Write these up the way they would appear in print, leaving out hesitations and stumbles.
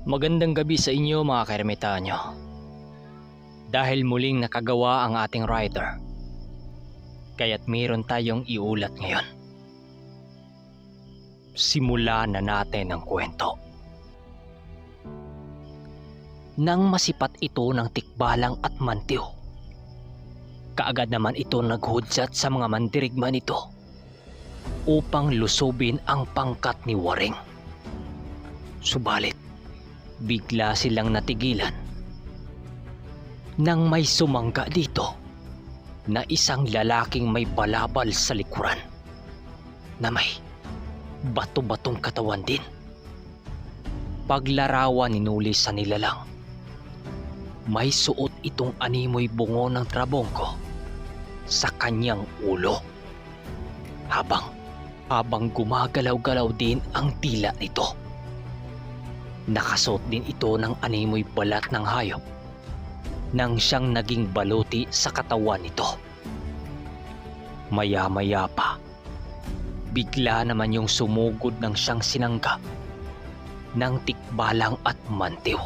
Magandang gabi sa inyo mga kaermitanyo. Dahil muling nakagawa ang ating writer, kaya't mayroon tayong iulat ngayon. Simulan na natin ang kwento. Nang masipat ito ng tikbalang at mantiw, kaagad naman ito naghudyat sa mga mandirigma nito upang lusubin ang pangkat ni Waring. Subalit, bigla silang natigilan nang may sumangga dito na isang lalaking may balabal sa likuran na may bato-batong katawan din. Paglarawan ni Nuli sa nilalang, may suot itong animoy bungo ng trabongko sa kanyang ulo habang gumagalaw-galaw din ang dila nito. Nakasuot din ito ng animoy balat ng hayop nang siyang naging baluti sa katawan nito. Maya-maya pa, bigla naman yung sumugod ng siyang sinangga ng tikbalang at mantiw.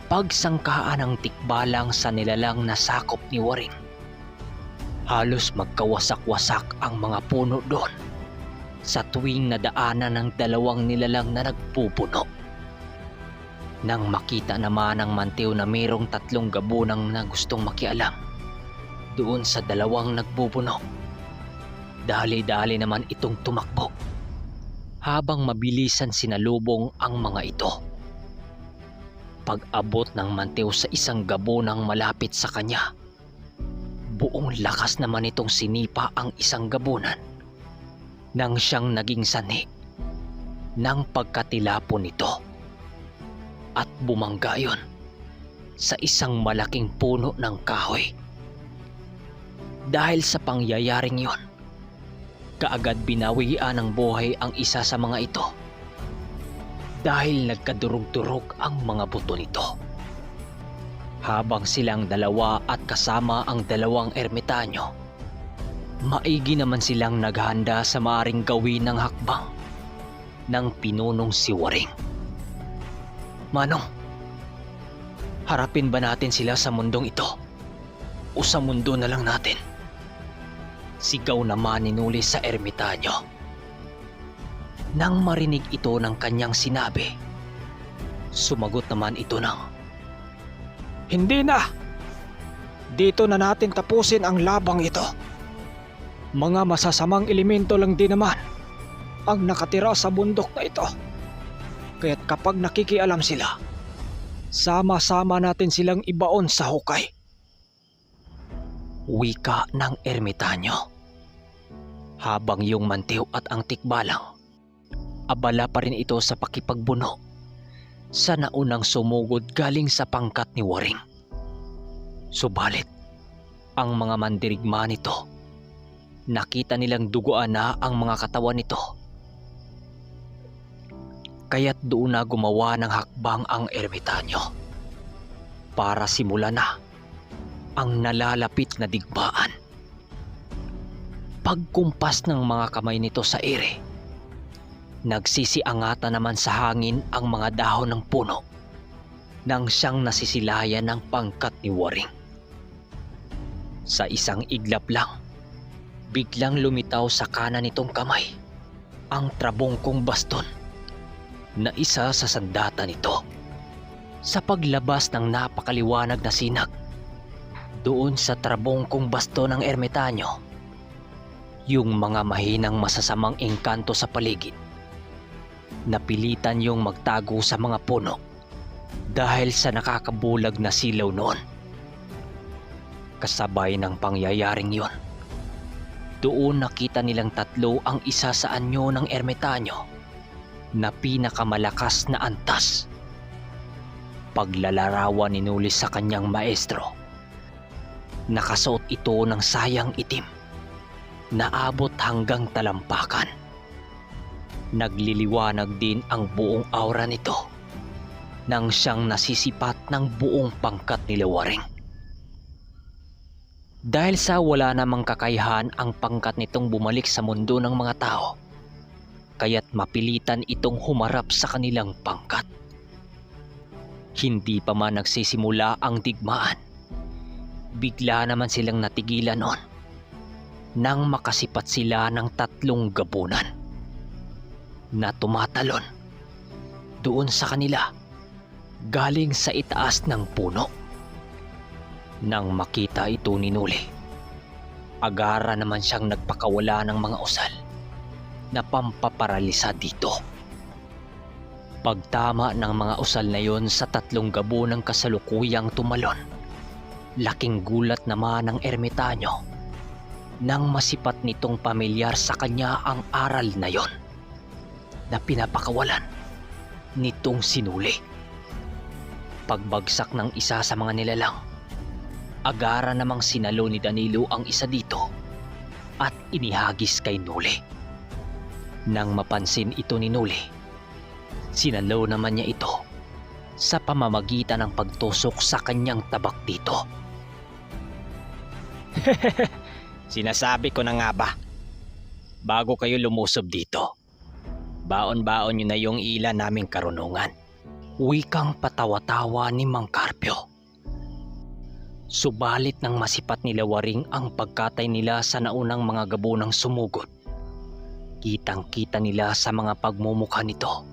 Pagsangkaan ng tikbalang sa nilalang na sakop ni Waring, halos magkawasak-wasak ang mga puno doon sa tuwing nadaanan ng dalawang nilalang na nagpupuno. Nang makita naman ng mantiw na mayroong tatlong gabunang na gustong makialam doon sa dalawang nagpupuno, dali-dali naman itong tumakbo habang mabilisan sinalubong ang mga ito. Pag-abot ng mantiw sa isang gabunang malapit sa kanya, buong lakas naman itong sinipa ang isang gabunan nang siyang naging sanhi ng pagkatilapon nito at bumangga yon sa isang malaking puno ng kahoy. Dahil sa pangyayaring yon, kaagad binawian ng buhay ang isa sa mga ito dahil nagkadurog-durog ang mga buto nito. Habang silang dalawa at kasama ang dalawang ermitanyo, maigi naman silang naghanda sa maaring gawin ng hakbang ng pinunong si Waring. Manong, harapin ba natin sila sa mundong ito o sa mundo na lang natin? Sigaw naman ni Nuli sa ermitanyo. Nang marinig ito ng kanyang sinabi, sumagot naman ito ng, "Hindi na! Dito na natin tapusin ang labang ito. Mga masasamang elemento lang din naman ang nakatira sa bundok na ito. Kaya't kapag nakikialam sila, sama-sama natin silang ibaon sa hukay." wika ng ermitanyo. Habang yung mantiw at ang tikbalang, abala pa rin ito sa pakipagbuno sa naunang sumugod galing sa pangkat ni Waring. Subalit, ang mga mandirigma nito, nakita nilang duguan na ang mga katawan nito. Kaya't doon na gumawa ng hakbang ang ermitanyo para simulan na ang nalalapit na digmaan. Pagkumpas ng mga kamay nito sa ere, nagsisiangatan naman sa hangin ang mga dahon ng puno nang siyang nasisilayan ng pangkat ni Waring. Sa isang iglap lang, biglang lumitaw sa kanan nitong kamay ang trabongkong baston na isa sa sandata nito. Sa paglabas ng napakaliwanag na sinag doon sa trabongkong baston ng ermitanyo, yung mga mahinang masasamang engkanto sa paligid napilitan yung magtago sa mga puno dahil sa nakakabulag na silaw noon. Kasabay ng pangyayaring yon, doon nakita nilang tatlo ang isa sa anyo ng ermitanyo na pinakamalakas na antas. Paglalarawan ni Nuli sa kanyang maestro, nakasuot ito ng sayang itim na abot hanggang talampakan. Nagliliwanag din ang buong aura nito nang siyang nasisipat ng buong pangkat ni Waring. Dahil sa wala namang kakayahan ang pangkat nitong bumalik sa mundo ng mga tao, kaya't mapilitan itong humarap sa kanilang pangkat. Hindi pa man nagsisimula ang digmaan, bigla naman silang natigilan noon nang makasipat sila ng 3 gabunan na tumatalon doon sa kanila galing sa itaas ng puno. Nang makita ito ni Noli, agara naman siyang nagpakawala ng mga usal na pampaparalisa dito. Pagtama ng mga usal na yon sa 3 gabunang kasalukuyang tumalon, laking gulat naman ng ermitanyo nang masipat nitong pamilyar sa kanya ang aral na yon na pinapakawalan nitong sinuli. Pagbagsak ng isa sa mga nilalang, agara namang sinalo ni Danilo ang isa dito at inihagis kay Noli. Nang mapansin ito ni Noli, sinalo naman niya ito sa pamamagitan ng pagtusok sa kanyang tabak dito. Sinasabi ko na nga ba, bago kayo lumusob dito, baon-baon nyo na yung ila naming karunungan. Wikang patawa-tawa ni Mang Carpio. Subalit nang masipat nila Waring ang pagkatay nila sa naunang mga gabunang sumugod, kitang-kita nila sa mga pagmumukha nito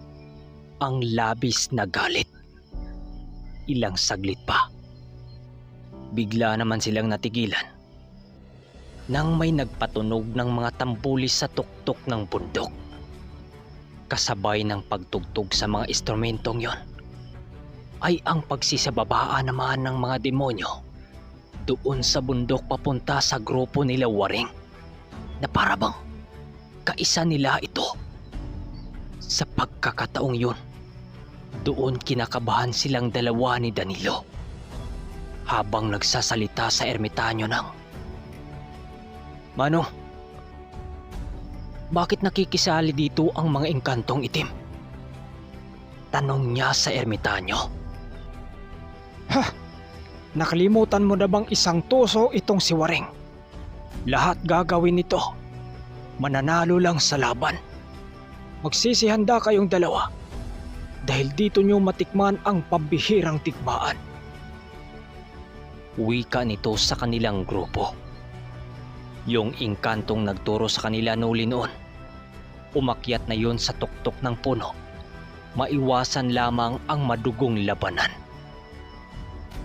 ang labis na galit. Ilang saglit pa, bigla naman silang natigilan nang may nagpatunog ng mga tambulis sa tuktok ng bundok. Kasabay ng pagtugtog sa mga instrumentong yon ay ang pagsisababaan naman ng mga demonyo doon sa bundok papunta sa grupo nila Waring, na parabang kaisa nila ito. Sa pagkakataong yun, doon kinakabahan silang dalawa ni Danilo habang nagsasalita sa ermitanyo ng, Manong, bakit nakikisali dito ang mga engkantong itim? tanong niya sa ermitanyo. Nakalimutan mo na bang isang tuso itong si Waring? Lahat gagawin nito, mananalo lang sa laban. Magsisihanda kayong dalawa dahil dito nyo matikman ang pambihirang tikmaan. Wika nito sa kanilang grupo. Yung engkantong nagturo sa kanila Noli noon, umakyat na yun sa tuktok ng puno. Maiwasan lamang ang madugong labanan.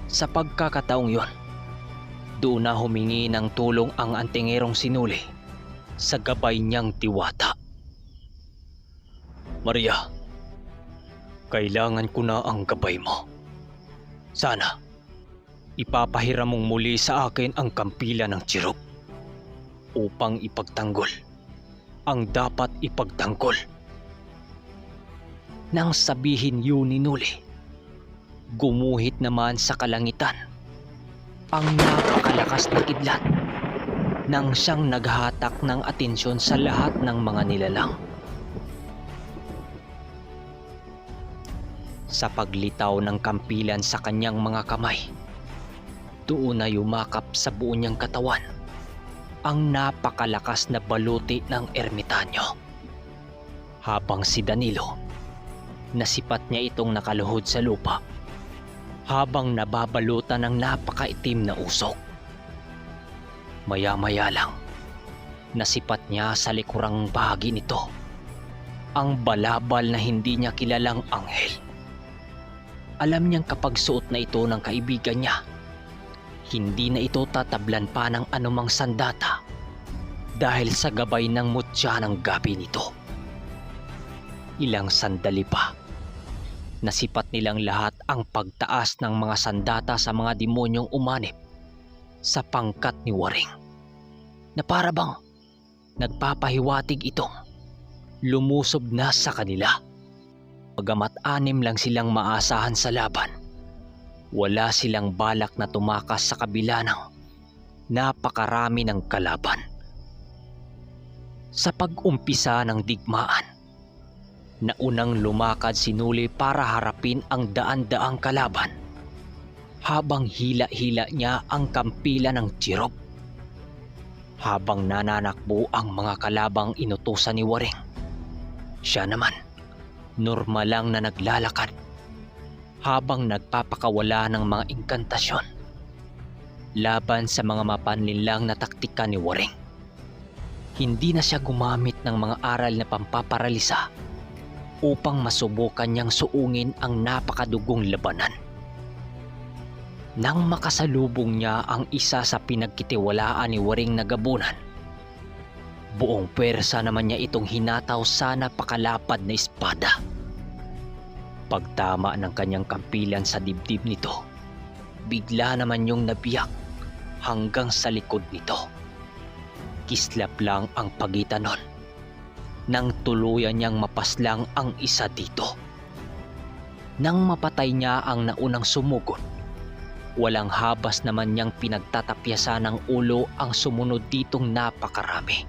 Sa pagkakataong yon, doon na humingi ng tulong ang antingerong si Noli sa gabay niyang diwata. Maria, kailangan ko na ang gabay mo. Sana, ipapahiram mong muli sa akin ang kampila ng Chirop upang ipagtanggol ang dapat ipagtanggol. Nang sabihin yun ni Noli, gumuhit naman sa kalangitan ang napakalakas na kidlat nang siyang naghatak ng atensyon sa lahat ng mga nilalang. Sa paglitaw ng kampilan sa kanyang mga kamay, doon na yumakap sa buo niyang katawan ang napakalakas na baluti ng ermitanyo. Habang si Danilo, nasipat niya itong nakaluhod sa lupa habang nababalutan ng napakaitim na usok. Maya-maya lang, nasipat niya sa likurang bahagi nito ang balabal na hindi niya kilalang anghel. Alam niyang kapag suot na ito ng kaibigan niya, hindi na ito tatablan pa ng anumang sandata dahil sa gabay ng mutya ng gabi nito. Ilang sandali pa, nasipat nilang lahat ang pagtaas ng mga sandata sa mga demonyong umanib sa pangkat ni Waring, na parabang nagpapahiwatig itong lumusob na sa kanila. Bagamat 6 lang silang maasahan sa laban, wala silang balak na tumakas sa kabila ng napakarami ng kalaban. Sa pag-umpisa ng digmaan, naunang lumakad si Noli para harapin ang daan-daang kalaban habang hila-hila niya ang kampila ng Chirop. Habang nananakbo ang mga kalabang inutusan ni Waring, Siya naman, normal lang na naglalakad habang nagpapakawala ng mga inkantasyon laban sa mga mapanlinlang na taktika ni Waring. Hindi na siya gumamit ng mga aral na pampaparalisa upang masubukan niyang suungin ang napakadugong labanan. Nang makasalubong niya ang isa sa pinagkitiwalaan ni Waring na gabunan, buong pwersa naman niya itong hinataw sa napakalapad na espada. Pagtama ng kanyang kampilan sa dibdib nito, bigla naman yung nabiyak hanggang sa likod nito. Kislap lang ang pagitan nun nang tuluyan niyang mapaslang ang isa dito. Nang mapatay niya ang naunang sumugod, walang habas naman niyang pinagtatapyasan ng ulo ang sumunod ditong napakarami.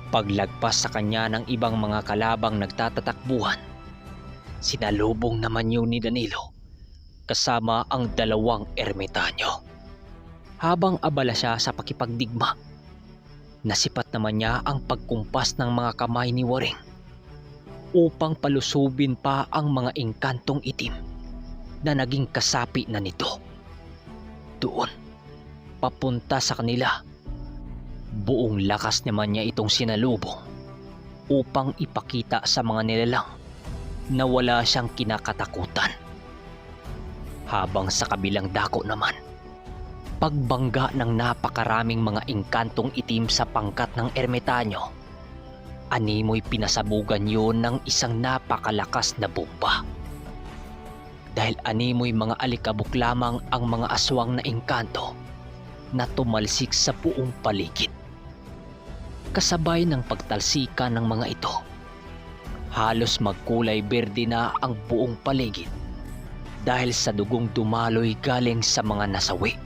Paglagpas sa kanya ng ibang mga kalabang nagtatatakbuhan, sinalubong naman yun ni Danilo kasama ang dalawang ermitanyo. Habang abala siya sa pakipagdigma, nasipat naman niya ang pagkumpas ng mga kamay ni Waring upang palusubin pa ang mga engkantong itim na naging kasapi na nito. Doon, papunta sa kanila, buong lakas naman niya itong sinalubong upang ipakita sa mga nilalang na wala siyang kinakatakutan. Habang sa kabilang dako naman, pagbangga ng napakaraming mga engkantong itim sa pangkat ng ermitanyo, animoy pinasabugan yun ng isang napakalakas na bomba. Dahil animoy mga alikabok lamang ang mga aswang na engkanto na tumalsik sa buong paligid. Kasabay ng pagtalsikan ng mga ito, halos magkulay berde na ang buong paligid dahil sa dugong dumaloy galing sa mga nasawi.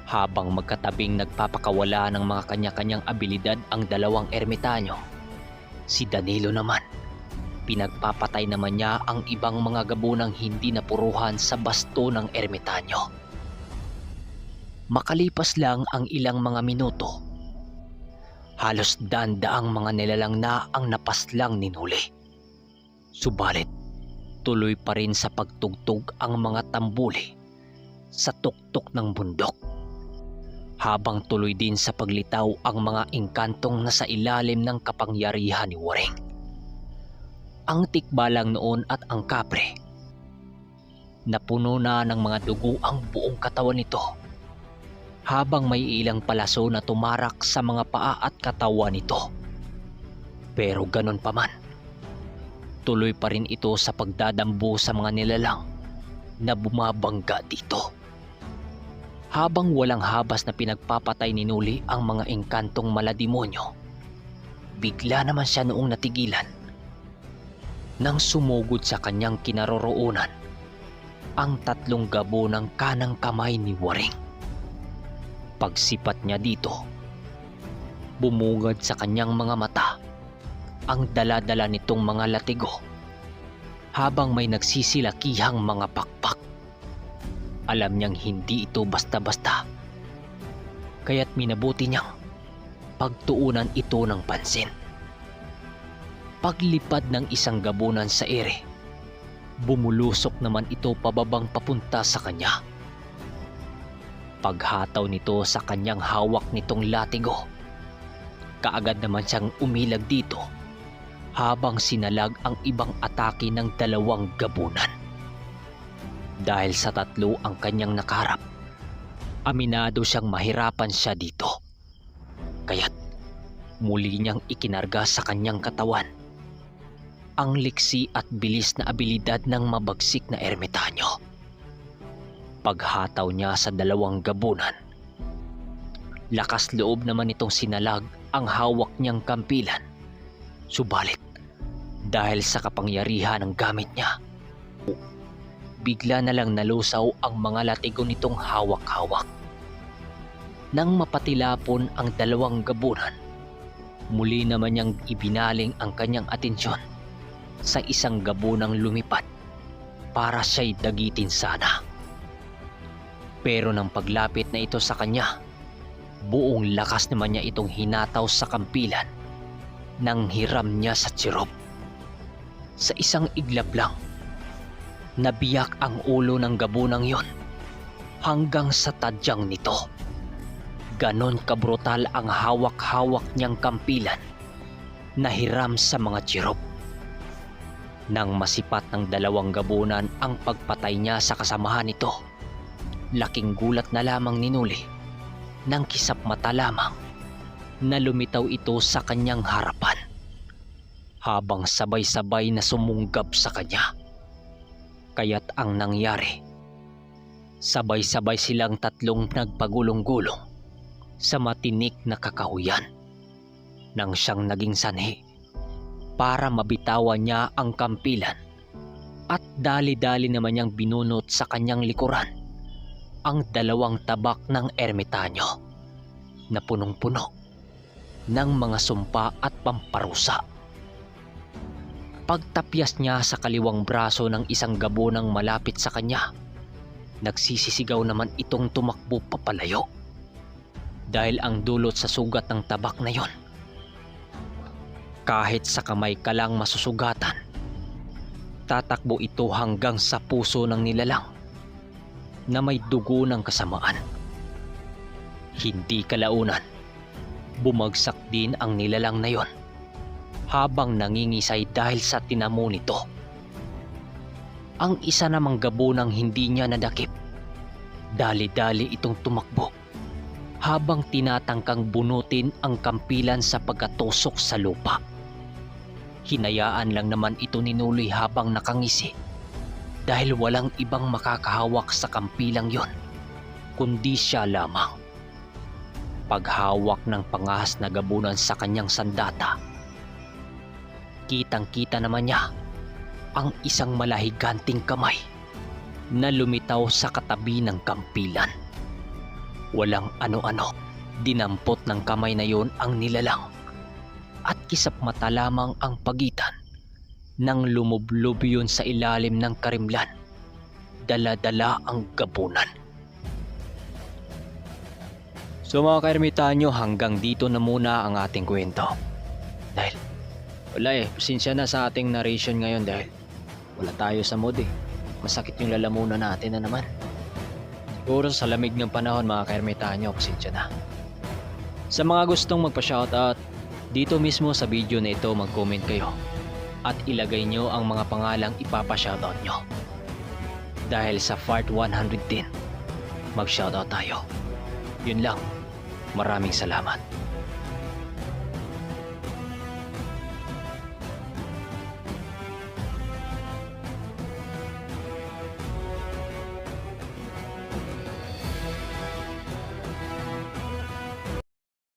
Habang magkatabing nagpapakawala ng mga kanya-kanyang abilidad ang dalawang ermitanyo, si Danilo naman, pinagpapatay naman niya ang ibang mga gabunang hindi napuruhan sa basto ng ermitanyo. Makalipas lang ang ilang mga minuto, halos daan-daang mga nilalang na ang napaslang ninuli. Subalit, tuloy pa rin sa pagtugtog ang mga tambuli sa tuktok ng bundok, habang tuloy din sa paglitaw ang mga engkantong nasa ilalim ng kapangyarihan ni Waring. Ang tikbalang noon at ang kapre, napuno na ng mga dugo ang buong katawan nito, habang may ilang palaso na tumarak sa mga paa at katawan nito. Pero ganon pa man, tuloy pa rin ito sa pagdadambo sa mga nilalang na bumabangga dito. Habang walang habas na pinagpapatay ni Nuli ang mga engkantong malademonyo, bigla naman siya noong natigilan nang sumugod sa kanyang kinaroroonan ang tatlong gabo ng kanang kamay ni Waring. Pagsipat niya dito, bumungad sa kanyang mga mata ang dala-dala nitong mga latigo habang may nagsisilakihang mga pakpak. Alam niyang hindi ito basta-basta, kaya't minabuti niyang pagtuunan ito ng pansin. Paglipad ng isang gabunan sa ere, bumulusok naman ito pababang papunta sa kanya. Paghataw nito sa kanyang hawak nitong latigo, kaagad naman siyang umilag dito habang sinalag ang ibang atake ng dalawang gabunan. Dahil sa tatlo ang kanyang nakaharap, aminado siyang mahirapan siya dito. Kaya't muli niyang ikinarga sa kanyang katawan ang liksi at bilis na abilidad ng mabagsik na ermitanyo. Paghataw niya sa dalawang gabunan, lakas loob naman itong sinalag ang hawak niyang kampilan. Subalit, dahil sa kapangyarihan ng gamit niya, bigla na lang nalusaw ang mga latigo nitong hawak-hawak. Nang mapatilapon ang dalawang gabunan, muli naman niyang ibinaling ang kanyang atensyon sa isang gabunang lumipad para siya'y dagitin sana. Pero nang paglapit na ito sa kanya, buong lakas naman niya itong hinataw sa kampilan nang hiram niya sa tsirop. Sa isang iglap lang, nabiyak ang ulo ng gabunang yon hanggang sa tadyang nito. Ganon kabrutal ang hawak-hawak niyang kampilan na hiram sa mga tsirop. Nang masipat ng dalawang gabunan ang pagpatay niya sa kasamahan nito, laking gulat na lamang ni Nuli nang kisap mata lamang na lumitaw ito sa kanyang harapan, habang sabay-sabay na sumunggab sa kanya. Kaya't ang nangyari, sabay-sabay silang tatlong nagpagulong-gulong sa matinik na kakahuyan nang siyang naging sanhi para mabitawan niya ang kampilan, at dali-dali naman niyang binunot sa kanyang likuran ang dalawang tabak ng ermitanyo na punong-puno ng mga sumpa at pamparusa. Pagtapyas niya sa kaliwang braso ng isang gabunang malapit sa kanya, nagsisisigaw naman itong tumakbo papalayo, dahil ang dulot sa sugat ng tabak na yon, kahit sa kamay ka lang masusugatan, tatakbo ito hanggang sa puso ng nilalang na may dugo ng kasamaan. Hindi kalaunan, bumagsak din ang nilalang na yon habang nangingisay dahil sa tinamo nito. Ang isa namang gabunang hindi niya nadakip, dali-dali itong tumakbo habang tinatangkang bunutin ang kampilan sa pagkatusok sa lupa. Hinayaan lang naman ito ni Nuloy habang nakangisi, dahil walang ibang makakahawak sa kampilang yon kundi siya lamang. Paghawak ng pangahas na gabunan sa kanyang sandata, kitang-kita naman niya ang isang malahiganting kamay na lumitaw sa katabi ng kampilan. Walang ano-ano, dinampot ng kamay na yon ang nilalang, at kisap mata lamang ang pagitan nang lumublob yun sa ilalim ng karimlan. Dala-dala ang gabunan. So mga kaermitanyo, hanggang dito na muna ang ating kwento. Dahil wala pasensya na sa ating narration ngayon dahil wala tayo sa mood Masakit yung lalamunan natin na naman. Siguro sa lamig ng panahon mga kaermitanyo, pasensya na. Sa mga gustong magpa-shoutout, dito mismo sa video na ito mag-comment kayo at ilagay nyo ang mga pangalang ipapa-shoutout nyo. Dahil sa part 110, mag-shoutout tayo. Yun lang. Maraming salamat.